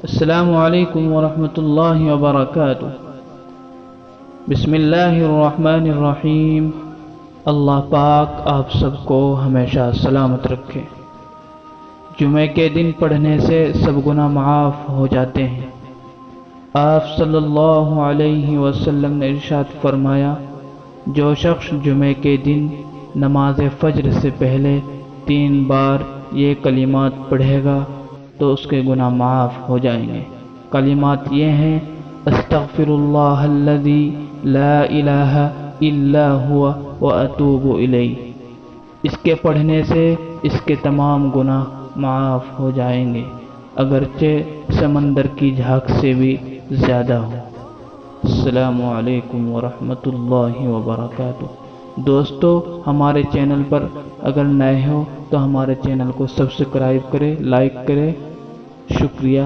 السلام علیکم ورحمۃ اللہ وبرکاتہ۔ بسم اللہ الرحمن الرحیم۔ اللہ پاک آپ سب کو ہمیشہ سلامت رکھے۔ جمعے کے دن پڑھنے سے سب گناہ معاف ہو جاتے ہیں۔ آپ صلی اللہ علیہ وسلم نے ارشاد فرمایا، جو شخص جمعے کے دن نماز فجر سے پہلے 3 بار یہ کلمات پڑھے گا تو اس کے گناہ معاف ہو جائیں گے۔ کلمات یہ ہیں: استغفر اللہ الذی لا الہ الا هو واتوب الیہ۔ اس کے پڑھنے سے اس کے تمام گناہ معاف ہو جائیں گے، اگرچہ سمندر کی جھاگ سے بھی زیادہ ہو۔ السلام علیکم ورحمۃ اللہ وبرکاتہ۔ دوستو، ہمارے چینل پر اگر نئے ہو تو ہمارے چینل کو سبسکرائب کریں، لائک کریں۔ شکریہ۔